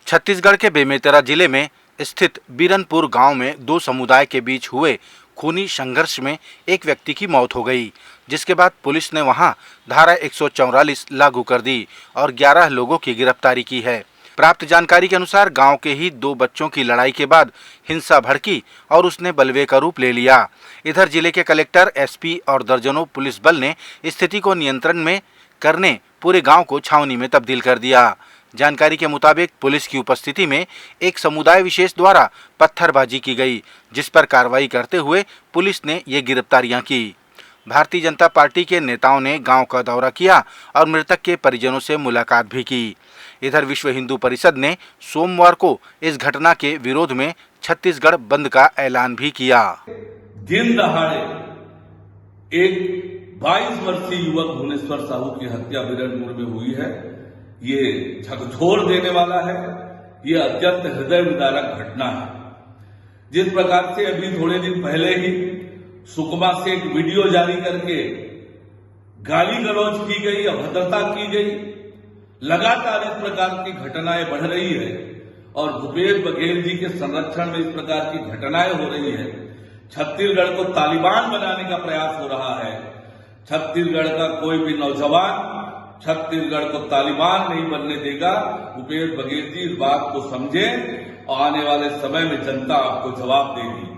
छत्तीसगढ़ के बेमेतरा जिले में स्थित बीरनपुर गांव में दो समुदाय के बीच हुए खूनी संघर्ष में एक व्यक्ति की मौत हो गई, जिसके बाद पुलिस ने वहां धारा 144 लागू कर दी और 11 लोगों की गिरफ्तारी की है। प्राप्त जानकारी के अनुसार गांव के ही दो बच्चों की लड़ाई के बाद हिंसा भड़की और उसने बलवे का रूप ले लिया। इधर जिले के कलेक्टर, एसपी और दर्जनों पुलिस बल ने स्थिति को नियंत्रण में करने पूरे गांव को छावनी में तब्दील कर दिया। जानकारी के मुताबिक पुलिस की उपस्थिति में एक समुदाय विशेष द्वारा पत्थरबाजी की गई, जिस पर कार्रवाई करते हुए पुलिस ने ये गिरफ्तारियां की। भारतीय जनता पार्टी के नेताओं ने गांव का दौरा किया और मृतक के परिजनों से मुलाकात भी की। इधर विश्व हिंदू परिषद ने सोमवार को इस घटना के विरोध में छत्तीसगढ़ बंद का ऐलान भी किया। दिन दहाड़े एक 22 वर्षीय युवक भुवनेश्वर साहू की हत्या बीरनपुर में हुई है। ये झकझोर देने वाला है, ये अत्यंत हृदय विदारक घटना है। जिस प्रकार से अभी थोड़े दिन पहले ही सुकमा से एक वीडियो जारी करके गाली गलौज की गई, अभद्रता की गई, लगातार इस प्रकार की घटनाएं बढ़ रही है और भूपेश बघेल जी के संरक्षण में इस प्रकार की घटनाएं हो रही है। छत्तीसगढ़ को तालिबान बनाने का प्रयास हो रहा है। छत्तीसगढ़ का कोई भी नौजवान छत्तीसगढ़ को तालिबान नहीं बनने देगा। भूपेश बघेल जी इस बात को समझे और आने वाले समय में जनता आपको जवाब देगी।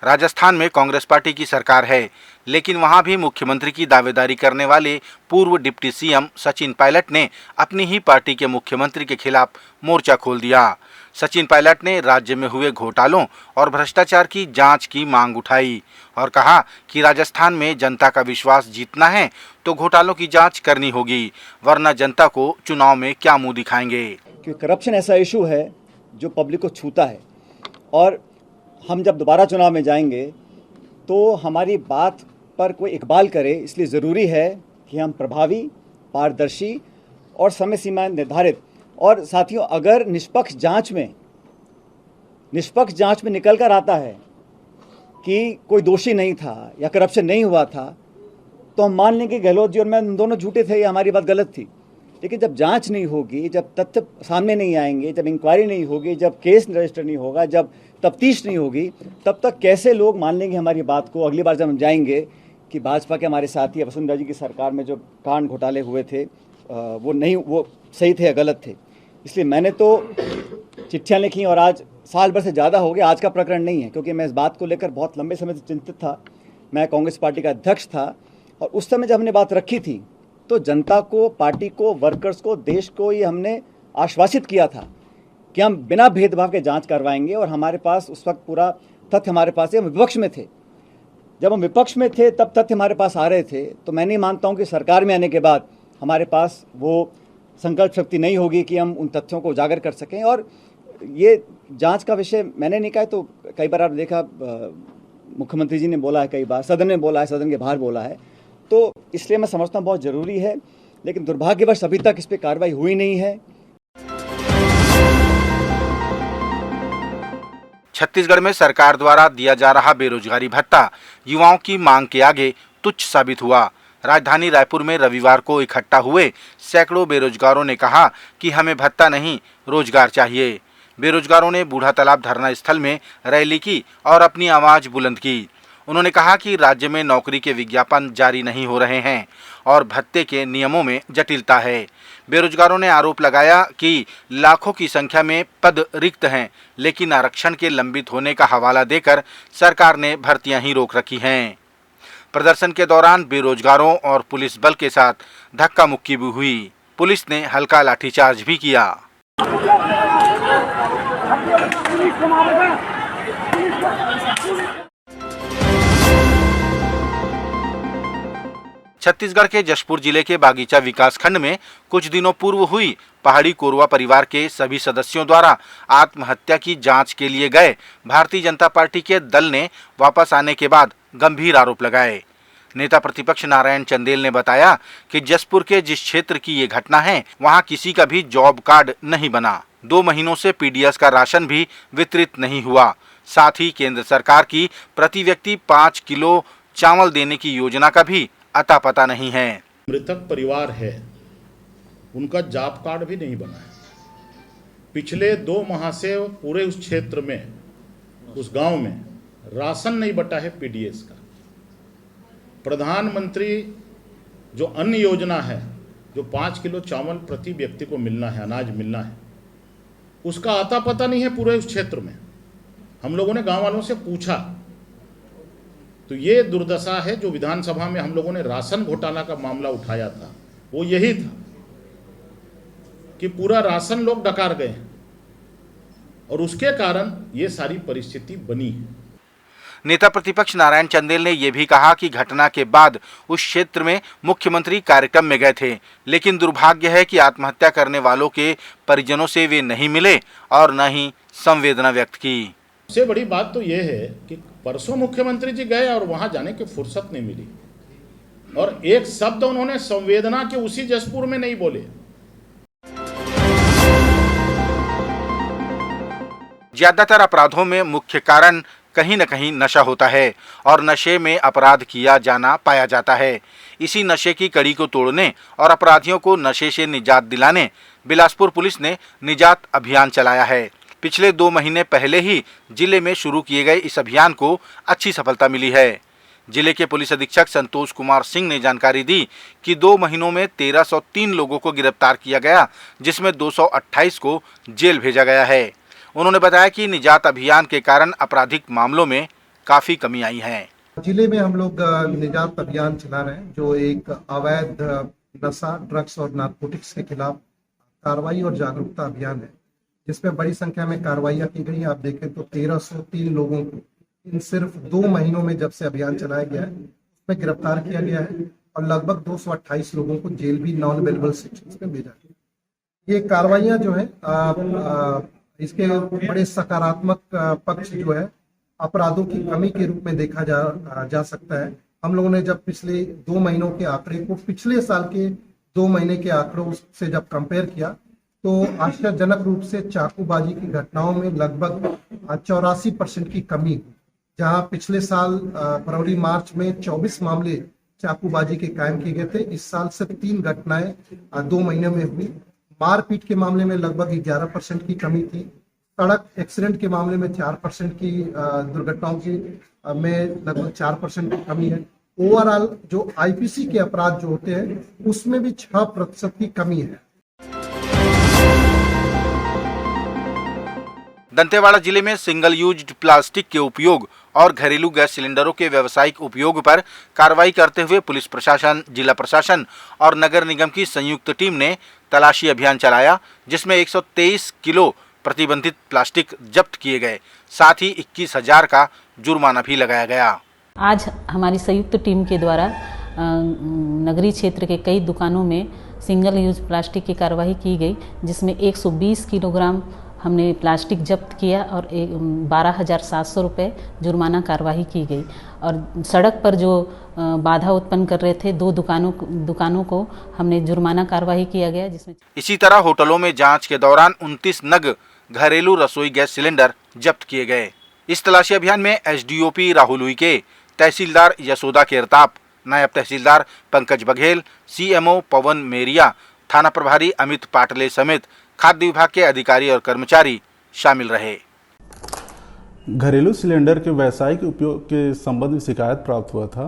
राजस्थान में कांग्रेस पार्टी की सरकार है, लेकिन वहां भी मुख्यमंत्री की दावेदारी करने वाले पूर्व डिप्टी सीएम सचिन पायलट ने अपनी ही पार्टी के मुख्यमंत्री के खिलाफ मोर्चा खोल दिया। सचिन पायलट ने राज्य में हुए घोटालों और भ्रष्टाचार की जांच की मांग उठाई और कहा कि राजस्थान में जनता का विश्वास जीतना है तो घोटालों की जांच करनी होगी, वरना जनता को चुनाव में क्या मुंह दिखाएंगे। क्योंकि करप्शन ऐसा इशू है जो पब्लिक को छूता है और हम जब दोबारा चुनाव में जाएंगे तो हमारी बात पर कोई इकबाल करे, इसलिए ज़रूरी है कि हम प्रभावी, पारदर्शी और समय सीमा निर्धारित और साथियों, अगर निष्पक्ष जांच में निकल कर आता है कि कोई दोषी नहीं था या करप्शन नहीं हुआ था तो हम मान लेंगे गहलोत जी और मैं दोनों झूठे थे, ये हमारी बात गलत थी। लेकिन जब जांच नहीं होगी, जब तथ्य सामने नहीं आएंगे, जब इंक्वायरी नहीं होगी, जब केस रजिस्टर नहीं होगा, जब तफ्तीश नहीं होगी, तब तक कैसे लोग मान लेंगे हमारी बात को। अगली बार जब हम जाएंगे कि भाजपा के हमारे साथी वसुंधरा जी की सरकार में जो कांड घोटाले हुए थे वो सही थे या गलत थे। इसलिए मैंने तो चिट्ठियाँ लिखी और आज साल भर से ज़्यादा हो गया। आज का प्रकरण नहीं है, क्योंकि मैं इस बात को लेकर बहुत लंबे समय से चिंतित था। मैं कांग्रेस पार्टी का अध्यक्ष था और उस समय जब हमने बात रखी थी तो जनता को, पार्टी को, वर्कर्स को, देश को ये हमने आश्वासित किया था कि हम बिना भेदभाव के जांच करवाएंगे और हमारे पास उस वक्त पूरा तथ्य हमारे पास है। हम विपक्ष में थे, जब हम विपक्ष में थे तब तथ्य हमारे पास आ रहे थे। तो मैं नहीं मानता हूं कि सरकार में आने के बाद हमारे पास वो संकल्प शक्ति नहीं होगी कि हम उन तथ्यों को उजागर कर सकें। और ये जांच का विषय मैंने नहीं कहा, तो कई बार आपने देखा मुख्यमंत्री जी ने बोला है, कई बार सदन में बोला है, सदन के बाहर बोला है, तो इसलिए मैं समझता हूँ बहुत ज़रूरी है। लेकिन दुर्भाग्यवश अभी तक इस पर कार्रवाई हुई नहीं है। छत्तीसगढ़ में सरकार द्वारा दिया जा रहा बेरोजगारी भत्ता युवाओं की मांग के आगे तुच्छ साबित हुआ। राजधानी रायपुर में रविवार को इकट्ठा हुए सैकड़ों बेरोजगारों ने कहा कि हमें भत्ता नहीं, रोजगार चाहिए। बेरोजगारों ने बूढ़ा तालाब धरना स्थल में रैली की और अपनी आवाज बुलंद की। उन्होंने कहा कि राज्य में नौकरी के विज्ञापन जारी नहीं हो रहे हैं और भत्ते के नियमों में जटिलता है। बेरोजगारों ने आरोप लगाया कि लाखों की संख्या में पद रिक्त हैं, लेकिन आरक्षण के लंबित होने का हवाला देकर सरकार ने भर्तियां ही रोक रखी हैं। प्रदर्शन के दौरान बेरोजगारों और पुलिस बल के साथ धक्का मुक्की भी हुई। पुलिस ने हल्का लाठीचार्ज भी किया। छत्तीसगढ़ के जशपुर जिले के बागीचा विकास खंड में कुछ दिनों पूर्व हुई पहाड़ी कोरवा परिवार के सभी सदस्यों द्वारा आत्महत्या की जांच के लिए गए भारतीय जनता पार्टी के दल ने वापस आने के बाद गंभीर आरोप लगाए। नेता प्रतिपक्ष नारायण चंदेल ने बताया कि जशपुर के जिस क्षेत्र की ये घटना है, वहां किसी का भी जॉब कार्ड नहीं बना। 2 महीनों से पीडीएस का राशन भी वितरित नहीं हुआ। साथ ही केंद्र सरकार की प्रति व्यक्ति 5 किलो चावल देने की योजना का भी अता पता नहीं है। मृतक परिवार है उनका जॉब कार्ड भी नहीं बना है। पिछले 2 माह से पूरे उस क्षेत्र में, उस गांव में राशन नहीं बटा है पीडीएस का। प्रधानमंत्री जो अन्न योजना है, जो 5 किलो चावल प्रति व्यक्ति को मिलना है, अनाज मिलना है, उसका आता पता नहीं है पूरे उस क्षेत्र में। हम लोगों ने गांव वालों से पूछा तो ये दुर्दशा है। जो विधानसभा में हम लोगों ने राशन घोटाला का मामला उठाया था वो यही था कि पूरा राशन लोग डकार गए हैं और उसके कारण ये सारी परिस्थिति बनी है। नेता प्रतिपक्ष नारायण चंदेल ने यह भी कहा कि घटना के बाद उस क्षेत्र में मुख्यमंत्री कार्यक्रम में गए थे, लेकिन दुर्भाग्य है कि आत्महत्या करने वालों के परिजनों से वे नहीं मिले और न ही संवेदना व्यक्त की। सबसे बड़ी बात तो यह है कि परसों मुख्यमंत्री जी गए और वहां जाने की फुर्सत नहीं मिली और एक शब्द उन्होंने संवेदना के उसी जसपुर में नहीं बोले। ज्यादातर अपराधों में मुख्य कारण कहीं न कहीं नशा होता है और नशे में अपराध किया जाना पाया जाता है। इसी नशे की कड़ी को तोड़ने और अपराधियों को नशे से निजात दिलाने बिलासपुर पुलिस ने निजात अभियान चलाया है। पिछले 2 महीने पहले ही जिले में शुरू किए गए इस अभियान को अच्छी सफलता मिली है। जिले के पुलिस अधीक्षक संतोष कुमार सिंह ने जानकारी दी कि 2 महीनों में 1303 लोगों को गिरफ्तार किया गया, जिसमें 228 को जेल भेजा गया है। उन्होंने बताया कि निजात अभियान के कारण आपराधिक मामलों में काफी कमी आई है। जिले में हम लोग निजात अभियान चला रहे हैं, जो एक अवैध नशा, ड्रग्स और नारकोटिक्स के खिलाफ कार्रवाई और जागरूकता अभियान है, जिसमें बड़ी संख्या में कार्रवाइयाँ की गई। आप देखें तो 1303 लोगों को इन सिर्फ 2 महीनों में जब से अभियान चलाया गया है उसमें गिरफ्तार किया गया है और लगभग 228 लोगों को जेल भी नॉन अवेलेबल सेक्शंस में भेजा गया। ये कार्रवाइयाँ जो है इसके बड़े सकारात्मक पक्ष जो है अपराधों की कमी के रूप में देखा जा सकता है। हम लोगों ने जब पिछले 2 महीनों के आंकड़े को पिछले साल के 2 महीने के आंकड़ों से जब कंपेयर किया तो आश्चर्यजनक रूप से चाकूबाजी की घटनाओं में लगभग 84% की कमी हुई। जहां पिछले साल फरवरी मार्च में 24 मामले चाकूबाजी के कायम किए गए थे, इस साल सिर्फ 3 घटनाएं 2 महीने में हुई। मारपीट के मामले में लगभग 11% की कमी थी। सड़क एक्सीडेंट के मामले में 4% की दुर्घटनाओं की में लगभग 4% की कमी है। ओवरऑल जो आईपीसी के अपराध जो होते हैं उसमें भी 6% की कमी है। दंतेवाड़ा जिले में सिंगल यूज्ड प्लास्टिक के उपयोग और घरेलू गैस सिलेंडरों के व्यावसायिक उपयोग पर कार्रवाई करते हुए पुलिस प्रशासन, जिला प्रशासन और नगर निगम की संयुक्त टीम ने तलाशी अभियान चलाया, जिसमें 123 किलो प्रतिबंधित प्लास्टिक जब्त किए गए। साथ ही 21,000 का जुर्माना भी लगाया गया। आज हमारी संयुक्त टीम के द्वारा नगरीय क्षेत्र के कई दुकानों में सिंगल यूज प्लास्टिक की कार्रवाई की गई, जिसमें 120 किलोग्राम हमने प्लास्टिक जब्त किया और 12,700 रुपये जुर्माना कार्रवाई की गई। और सड़क पर जो बाधा उत्पन्न कर रहे थे 2 दुकानों को हमने जुर्माना कार्रवाई किया गया, जिसमें इसी तरह होटलों में जांच के दौरान 29 नग घरेलू रसोई गैस सिलेंडर जब्त किए गए। इस तलाशी अभियान में एसडीओपी राहुल उइके, तहसीलदार यशोदा केरताप, नायब तहसीलदार पंकज बघेल, सीएमओ पवन मेरिया, थाना प्रभारी अमित पाटले समेत खाद्य विभाग के अधिकारी और कर्मचारी शामिल रहे। घरेलू सिलेंडर के व्यावसायिक उपयोग के संबंध में शिकायत प्राप्त हुआ था,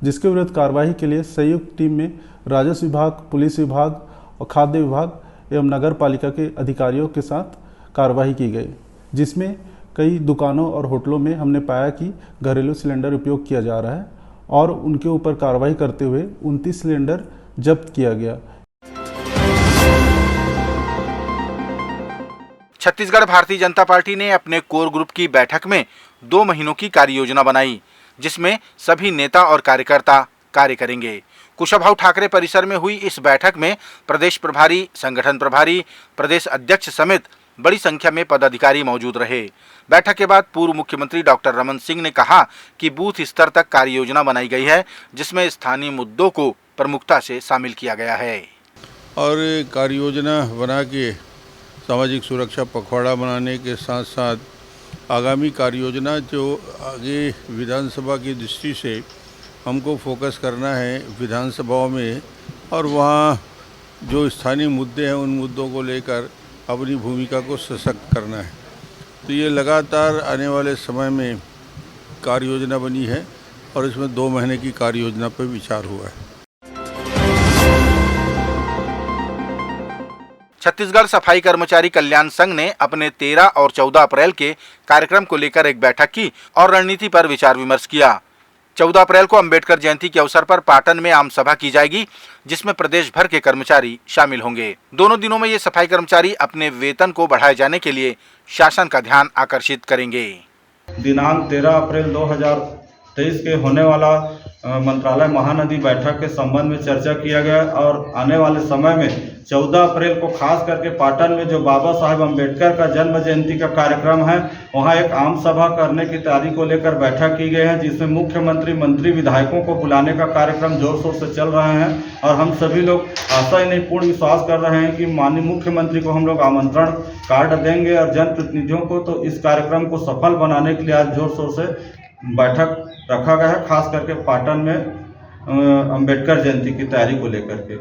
जिसके विरुद्ध कार्रवाई के लिए संयुक्त टीम में राजस्व विभाग, पुलिस विभाग और खाद्य विभाग एवं नगर पालिका के अधिकारियों के साथ कार्रवाई की गई, जिसमें कई दुकानों और होटलों में हमने पाया कि घरेलू सिलेंडर उपयोग किया जा रहा है और उनके ऊपर कार्रवाई करते हुए 29 सिलेंडर जब्त किया गया। छत्तीसगढ़ भारतीय जनता पार्टी ने अपने कोर ग्रुप की बैठक में 2 महीनों की कार्य योजना बनाई, जिसमें सभी नेता और कार्यकर्ता कार्य करेंगे। कुशाभाऊ ठाकरे परिसर में हुई इस बैठक में प्रदेश प्रभारी, संगठन प्रभारी, प्रदेश अध्यक्ष समेत बड़ी संख्या में पदाधिकारी मौजूद रहे। बैठक के बाद पूर्व मुख्यमंत्री डॉक्टर रमन सिंह ने कहा कि बूथ स्तर तक कार्य योजना बनाई गई है, जिसमें स्थानीय मुद्दों को प्रमुखता से शामिल किया गया है। और कार्य योजना बना के सामाजिक सुरक्षा पखवाड़ा बनाने के साथ साथ आगामी कार्य योजना जो आगे विधानसभा की दृष्टि से हमको फोकस करना है विधानसभाओं में, और वहाँ जो स्थानीय मुद्दे हैं उन मुद्दों को लेकर अपनी भूमिका को सशक्त करना है। तो ये लगातार आने वाले समय में कार्य योजना बनी है और इसमें 2 महीने की कार्य योजना पर विचार हुआ है। छत्तीसगढ़ सफाई कर्मचारी कल्याण संघ ने अपने 13 और 14 अप्रैल के कार्यक्रम को लेकर एक बैठक की और रणनीति पर विचार विमर्श किया। 14 अप्रैल को अंबेडकर जयंती के अवसर पर पाटन में आम सभा की जाएगी, जिसमें प्रदेश भर के कर्मचारी शामिल होंगे। दोनों दिनों में ये सफाई कर्मचारी अपने वेतन को बढ़ाए जाने के लिए शासन का ध्यान आकर्षित करेंगे। दिनांक 13 अप्रैल 2023 के होने वाला मंत्रालय महानदी बैठक के संबंध में चर्चा किया गया और आने वाले समय में 14 अप्रैल को खास करके पाटन में जो बाबा साहेब अम्बेडकर का जन्म जयंती का कार्यक्रम है, वहां एक आम सभा करने की तैयारी को लेकर बैठक की गई है, जिसमें मुख्यमंत्री, मंत्री, विधायकों को बुलाने का कार्यक्रम जोर शोर से चल रहे हैं और हम सभी लोग आशा ही नहीं पूर्ण विश्वास कर रहे हैं कि माननीय मुख्यमंत्री को हम लोग आमंत्रण कार्ड देंगे और जनप्रतिनिधियों को। तो इस कार्यक्रम को सफल बनाने के लिए आज जोर शोर से बैठक रखा गया है, खास करके पाटन में अम्बेडकर जयंती की तैयारी को लेकर के।